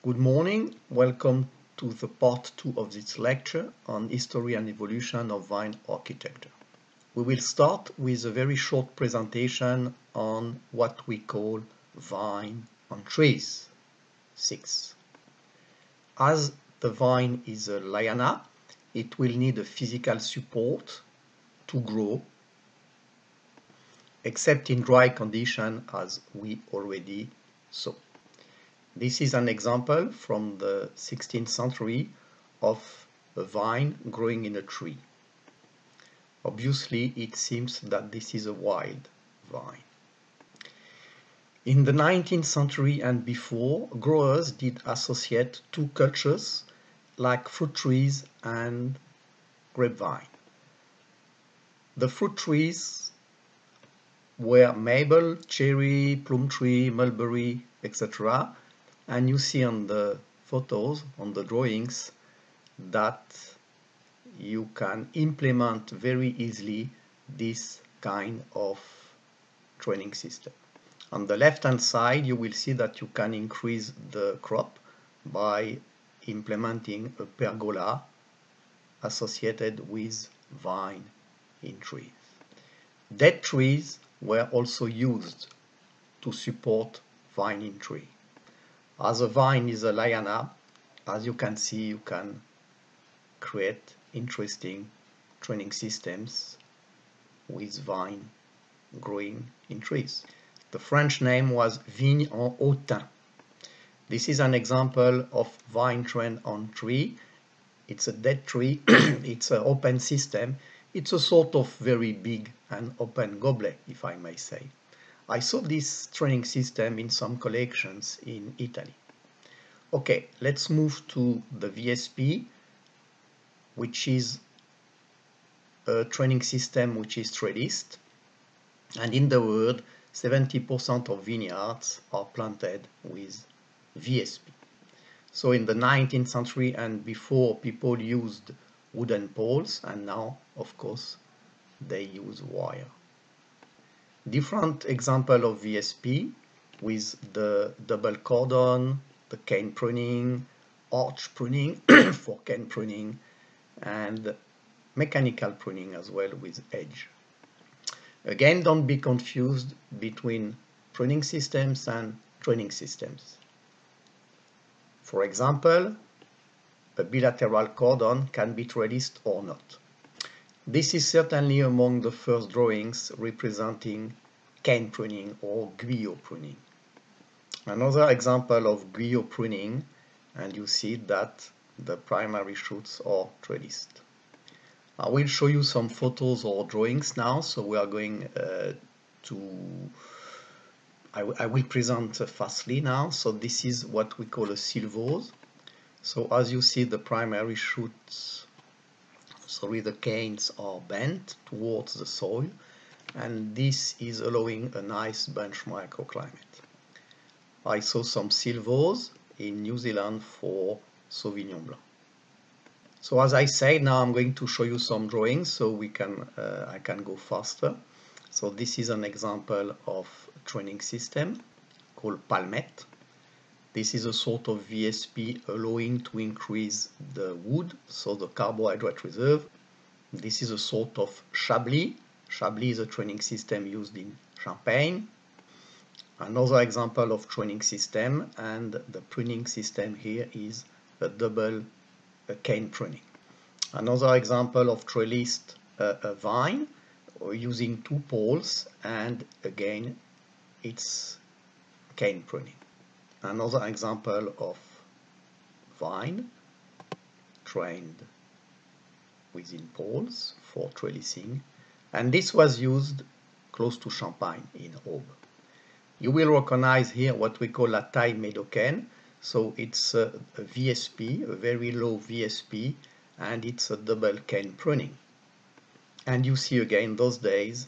Good morning, welcome to the part 2 of this lecture on history and evolution of vine architecture. We will start with a very short presentation on what we call vine on trees. 6. As the vine is a liana, it will need a physical support to grow, except in dry condition as we already saw. This is an example from the 16th century of a vine growing in a tree. Obviously, it seems that this is a wild vine. In the 19th century and before, growers did associate two cultures like fruit trees and grapevine. The fruit trees were maple, cherry, plum tree, mulberry, etc. And you see on the photos, on the drawings, that you can implement very easily this kind of training system. On the left hand side, you will see that you can increase the crop by implementing a pergola associated with vine in trees. Dead trees were also used to support vine in tree. As a vine is a liana, as you can see, you can create interesting training systems with vine growing in trees. The French name was vigne en hautain. This is an example of vine trained on tree. It's a dead tree, it's an open system. It's a sort of very big and open goblet, if I may say. I saw this training system in some collections in Italy. Okay, let's move to the V.S.P, which is a training system which is trellised. And in the world, 70% of vineyards are planted with V.S.P. So in the 19th century and before, people used wooden poles, and now, of course, they use wire. Different example of V.S.P with the double cordon, the cane pruning, arch pruning for cane pruning, and mechanical pruning as well with edge. Again, don't be confused between pruning systems and training systems. For example, a bilateral cordon can be trellised or not. This is certainly among the first drawings representing cane pruning or guyot pruning. Another example of guyot pruning, and you see that the primary shoots are trellised. I will show you some photos or drawings now, so we are going I will present fastly now. So this is what we call a sylvose. So as you see, the primary shoots, the canes are bent towards the soil, and this is allowing a nice bench microclimate. I saw some sylvose in New Zealand for Sauvignon Blanc. So as I said, now I'm going to show you some drawings so I can go faster. So this is an example of a training system called palmette. This is a sort of V.S.P allowing to increase the wood, so the carbohydrate reserve. This is a sort of Chablis. Chablis is a training system used in Champagne. Another example of training system, and the pruning system here is a double cane pruning. Another example of trellised vine using two poles, and again it's cane pruning. Another example of vine trained within poles for trellising, and this was used close to Champagne in Aube. You will recognize here what we call a taille médocaine. So it's a V.S.P, a very low V.S.P, and it's a double cane pruning. And you see again, those days,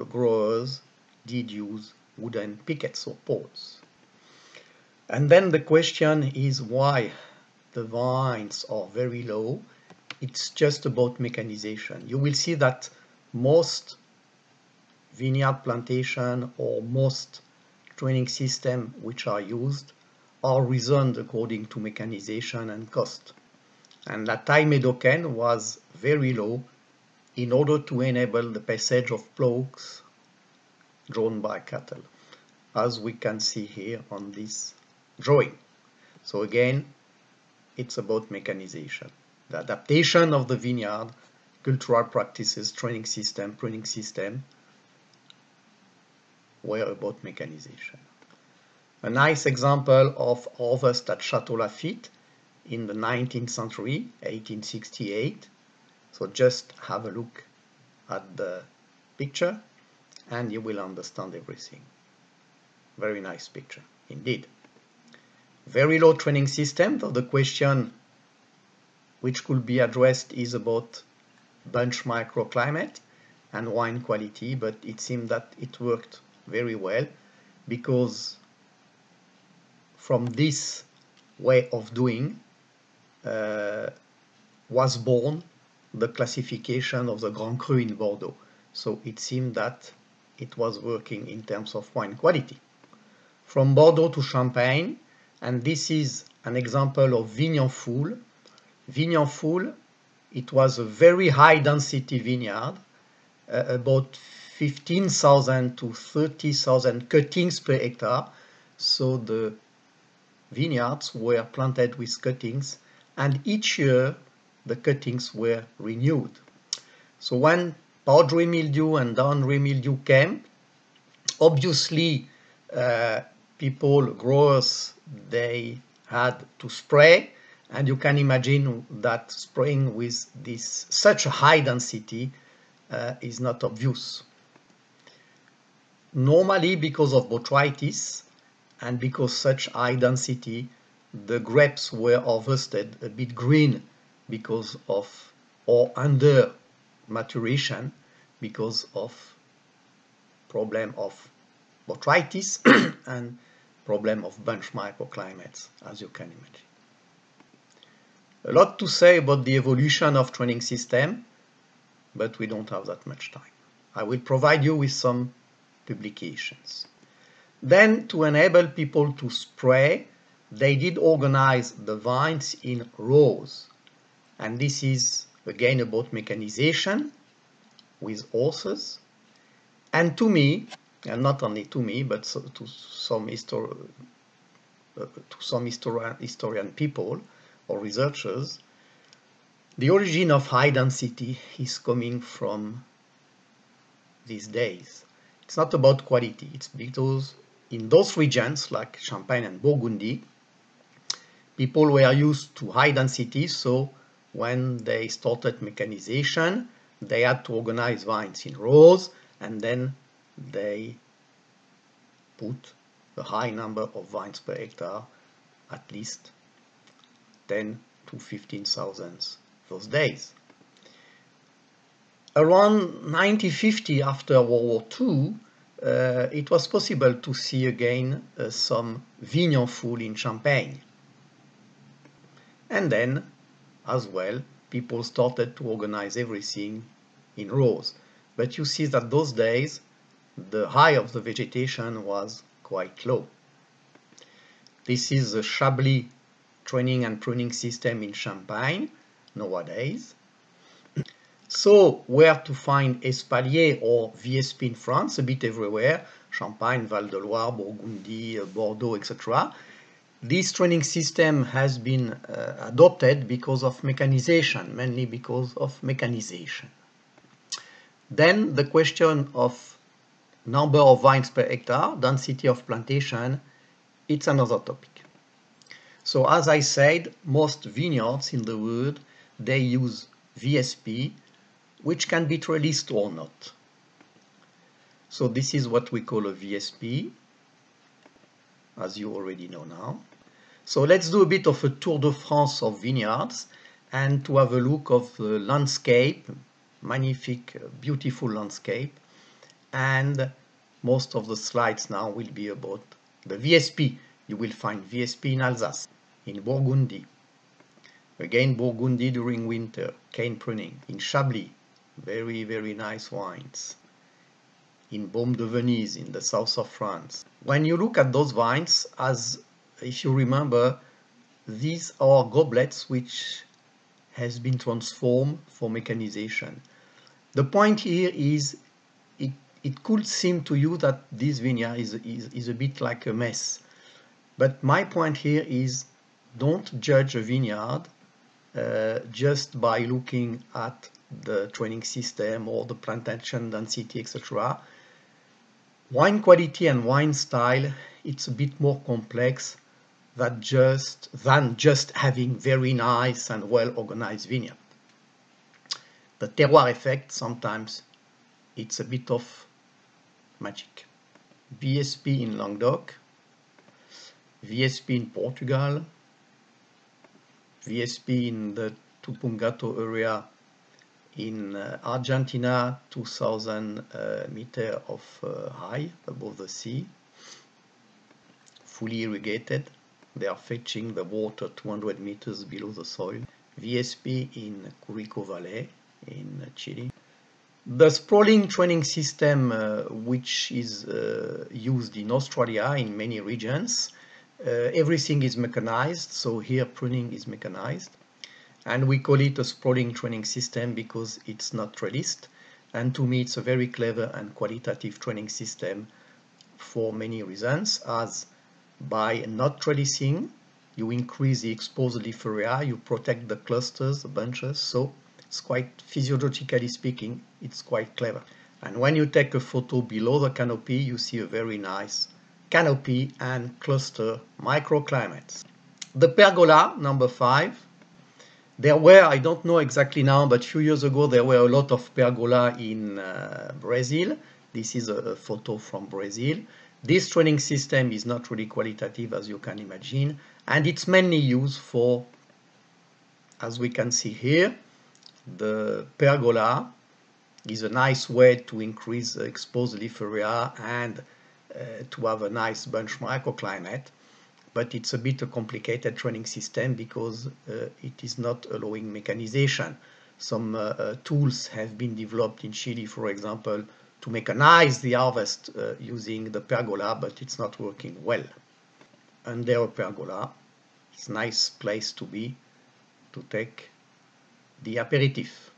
growers did use wooden pickets or poles. And then the question is why the vines are very low. It's just about mechanization. You will see that most vineyard plantation or most training system which are used are reasoned according to mechanization and cost. And La Taille Médocaine was very low in order to enable the passage of ploughs drawn by cattle, as we can see here on this drawing. So again, it's about mechanization. The adaptation of the vineyard, cultural practices, training system, pruning system were about mechanization. A nice example of harvest at Château Lafite in the 19th century, 1868. So just have a look at the picture and you will understand everything. Very nice picture indeed. Very low training system, though the question which could be addressed is about bunch microclimate and wine quality, but it seemed that it worked very well because from this way of doing was born the classification of the Grand Cru in Bordeaux. So it seemed that it was working in terms of wine quality. From Bordeaux to Champagne, and this is an example of Vignon Foule. Vignon Foule, it was a very high density vineyard, about 15,000 to 30,000 cuttings per hectare. So the vineyards were planted with cuttings, and each year the cuttings were renewed. So when powdery mildew and downry mildew came, obviously growers, they had to spray, and you can imagine that spraying with such a high density is not obvious. Normally, because of botrytis and because such high density, the grapes were harvested a bit green because of, or under maturation because of problem of botrytis and problem of bunch microclimates, as you can imagine. A lot to say about the evolution of training system, but we don't have that much time. I will provide you with some publications. Then, to enable people to spray, they did organize the vines in rows. And this is again about mechanization with horses. And to me, and not only to me, but to some historian people or researchers, the origin of high density is coming from these days. It's not about quality, it's because in those regions like Champagne and Burgundy, people were used to high density, so when they started mechanization, they had to organize vines in rows, and then they put a high number of vines per hectare, at least 10 to 15,000 those days. Around 1950, after World War II, it was possible to see again some Vignon Foule in Champagne. And then, as well, people started to organize everything in rows. But you see that those days, the height of the vegetation was quite low. This is the Chablis training and pruning system in Champagne nowadays. So, where to find Espalier or V.S.P in France? A bit everywhere. Champagne, Val de Loire, Burgundy, Bordeaux, etc. This training system has been adopted because of mechanization, mainly because of mechanization. Then the question of number of vines per hectare, density of plantation, it's another topic. So as I said, most vineyards in the world, they use VSP, which can be trellised or not. So this is what we call a VSP, as you already know now. So let's do a bit of a tour de France of vineyards and to have a look of the landscape, magnifique, beautiful landscape. And most of the slides now will be about the VSP. You will find VSP in Alsace, in Burgundy. Again, Burgundy during winter, cane pruning. In Chablis, very, very nice wines. In Baume de Venise, in the south of France. When you look at those vines, as if you remember, these are goblets which has been transformed for mechanization. The point here is it could seem to you that this vineyard is a bit like a mess. But my point here is, don't judge a vineyard just by looking at the training system or the plantation density, etc. Wine quality and wine style, it's a bit more complex than just having very nice and well-organized vineyard. The terroir effect, sometimes it's a bit of magic. V.S.P in Languedoc, V.S.P in Portugal, V.S.P in the Tupungato area in Argentina, 2000 meters of high above the sea, fully irrigated. They are fetching the water 200 meters below the soil. V.S.P in Curico Valley in Chile. The sprawling training system which is used in Australia in many regions, everything is mechanized, so here pruning is mechanized, and we call it a sprawling training system because it's not trellised, and to me it's a very clever and qualitative training system for many reasons, as by not trellising you increase the exposed leaf area, you protect the clusters, the bunches, so it's quite, physiologically speaking, it's quite clever. And when you take a photo below the canopy, you see a very nice canopy and cluster microclimates. The pergola, number 5. There were, I don't know exactly now, but a few years ago there were a lot of pergola in Brazil. This is a photo from Brazil. This training system is not really qualitative, as you can imagine, and it's mainly used for, as we can see here, the pergola is a nice way to increase the exposed leaf area and to have a nice bunch microclimate, but it's a bit a complicated training system because it is not allowing mechanization. Some tools have been developed in Chile, for example, to mechanize the harvest using the pergola, but it's not working well. Under a pergola, it's a nice place to be to take the aperitif.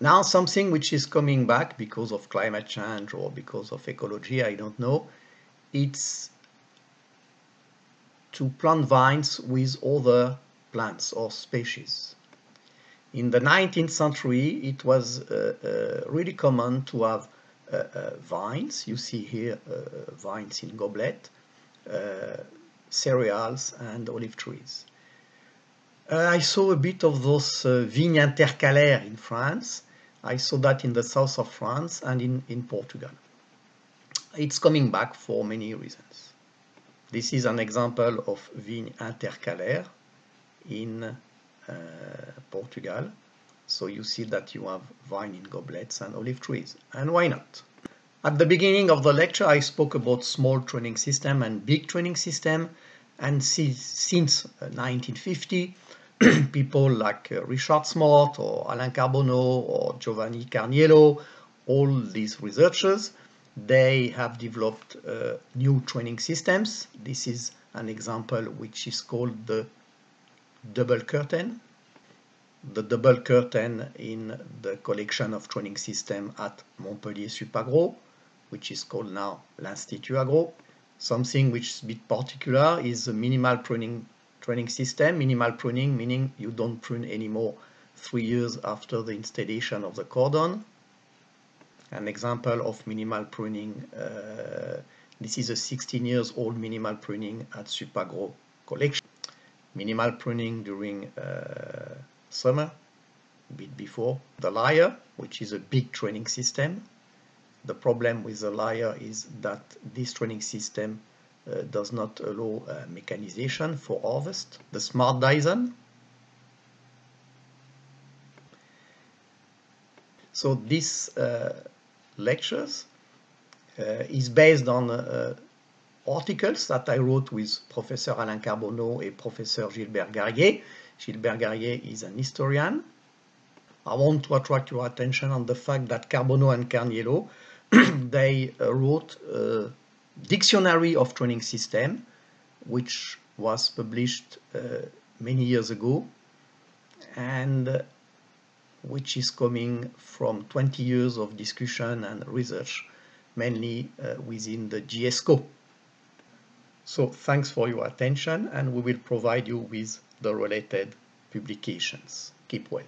Now something which is coming back because of climate change or because of ecology, I don't know, it's to plant vines with other plants or species. In the 19th century it was really common to have vines. You see here vines in goblet, cereals and olive trees. I saw a bit of those vignes intercalaires in France. I saw that in the south of France and in Portugal. It's coming back for many reasons. This is an example of vigne intercalaire in Portugal. So you see that you have vine in goblets and olive trees. And why not? At the beginning of the lecture I spoke about small training system and big training system, and since 1950 people like Richard Smart or Alain Carbonneau or Giovanni Carniello, all these researchers, they have developed new training systems. This is an example which is called the double curtain. The double curtain in the collection of training system at Montpellier Supagro, which is called now l'Institut Agro. Something which is a bit particular is the minimal pruning training system. Minimal pruning meaning you don't prune anymore 3 years after the installation of the cordon. An example of minimal pruning, this is a 16 years old minimal pruning at Supagro collection. Minimal pruning during summer, a bit before. The lyre, which is a big training system. The problem with the lyre is that this training system does not allow mechanization for harvest. The Smart Dyson. So this lectures is based on articles that I wrote with Professor Alain Carbonneau and Professor Gilbert Garrier. Gilbert Garrier is an historian. I want to attract your attention on the fact that Carbonneau and Carniello they wrote a dictionary of training system which was published many years ago, and which is coming from 20 years of discussion and research, mainly within the GSCO. So thanks for your attention, and we will provide you with the related publications. Keep well.